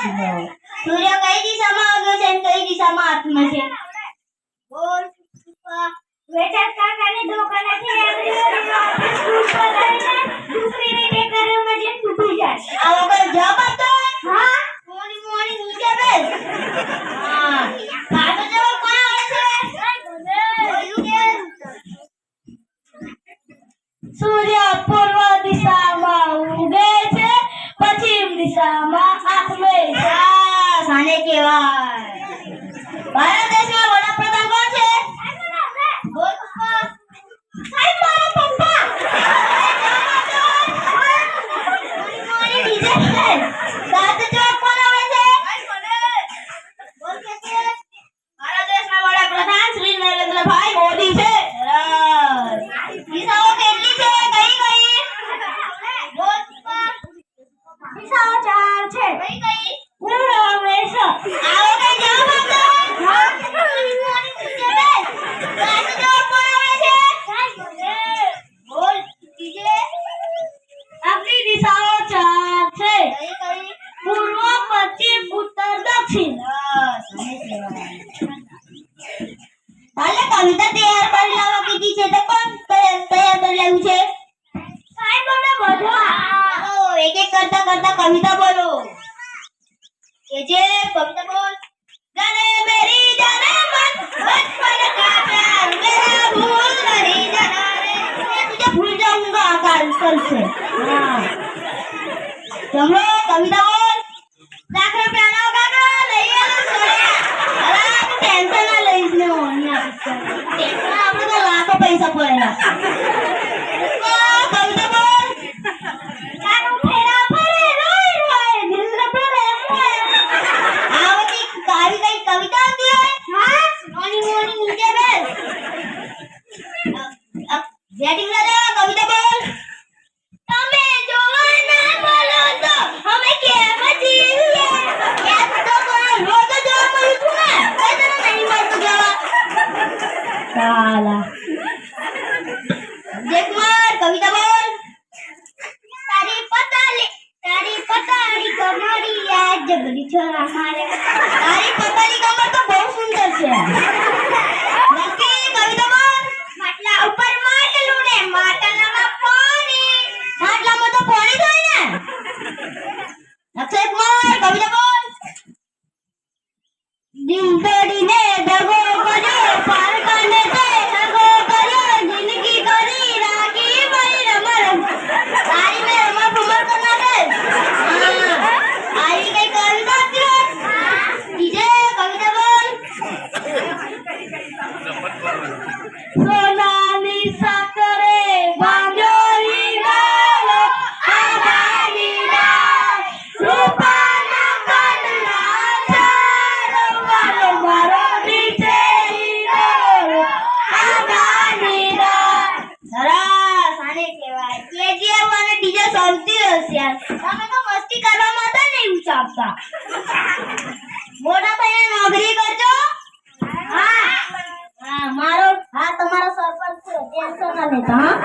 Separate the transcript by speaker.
Speaker 1: સૂર્ય કઈ દિશામાં ઉગે છે અને કઈ દિશામાં આત્મા છે? બોલ
Speaker 2: વેચાર કાકાની દુકાનેથી ઉપર લઈને દૂસરી રીતે કરે મજે તૂટી જાય.
Speaker 1: આ વગર જવાબ આપતો
Speaker 2: હા
Speaker 1: મોની મોની નીચે બેસ. હા સાચો જવાબ કોણ આવે છે?
Speaker 2: સૂર્ય પૂર્વ દિશામાં ઉગે છે, પશ્ચિમ દિશામાં આથમે છે.
Speaker 1: સાને કહેવાય? ભારત દેશમાં વડાપ્રધાન કોણ છે? બોલ પપ્પા.
Speaker 2: સાહેબ મારા પપ્પા.
Speaker 1: મોની નીચે બેસ. સાચો જવાબ કોણ આવે છે? બોલ કે ભારત દેશના વડાપ્રધાન શ્રી નરેન્દ્રભાઈ મોદી છે. દિશાઓ કેટલી છે? કઈ કઈ? બોલ પપ્પા.
Speaker 2: દિશાઓ 4 છે.
Speaker 1: કઈ કઈ?
Speaker 2: પૂર્વ વેશ.
Speaker 1: આવો કઈ જવાબ આપતો? હા મોની નીચે બેસ. સાચો જવાબ કોણ આવે છે? બોલ કીજે.
Speaker 2: આપણી દિશાઓ 4 છે.
Speaker 1: કઈ કઈ?
Speaker 2: પૂર્વ, પશ્ચિમ, ઉત્તર, દક્ષિણ.
Speaker 1: હાલે કવિતા તૈયાર કરી લાવો કીધી છે તો કોણ તૈયાર કરી લાવ્યું છે?
Speaker 2: સાહેબ મને બધું
Speaker 1: ચાલો એક એક કરતા કરતા કવિતા બોલો. કે જે કવિતા બોલ. જાને મેરી જાને મન બચપન કા प्यार मेरा भूल नहीं जाना रे मैं तुझे भूल जाऊंगा कल से. हाँ चलो कविता बोल. लाख रुपया નો કાકા લઈ આવો સોયા. અલા તું ટેન્શન ના લઈશ ને ઓનિયા ટેન્શન આપણે તો લાખો પૈસા પડેલા. કવિતા બોલ.
Speaker 2: કાનું ફેરા ફરે રોય રોય દિલ ને ભરે મોય.
Speaker 1: આવતી કાવી કઈ કવિતા આવતી હોય?
Speaker 2: હા
Speaker 1: મોની મોની નીચે બેસ. બેટિંગ લગાવ કવિતા બોલ. તમે જોવાના બોલો તો અમે કેમ જીવીએ? યાદ તો કરો રોજ જવાબ મળું છું ને કઈ તને નહીં મળતું જવાબ. સાલા જયકુમાર કવિતા બોલ. તારી પતાલી કમરિયા જબરી છોરા મારે. તારી પતાલી કમર તો બહુ સુંદર છે. નક્કી કવિતા બોલ. માટલા ઉપર માટલું ને માટલામાં પાણી. માટલામાં તો પાણી જ હોય ને. અક્ષય કુમાર કવિતા બોલ. દિલ તોડીને દગો કર્યો પારકાને તે દગો કર્યો જિંદગી કરી રાખી મારી રમર. તારી મેં રમર ભમર કર નાખે. આવી કઈ કવિતા હતી હોય? બીજે કવિતા બોલ.
Speaker 2: સોનાની સાકરે બાંધ્યો હીરાલો આબાની રાત. રૂપાના કડલા ચારો વાલો મારો નીચે હીરો આબાની રાત.
Speaker 1: સરસ આને કહેવાય કેજીએફ અને ટીચર સૌથી હોશિયાર. તમે તો મસ્તી કરવામાં હતા ને એવું ચાપતા. મોટા ભાઈને નોકરી કરજો. હા તમારો સરપંચ છે ટેન્શન ના લેતા. હા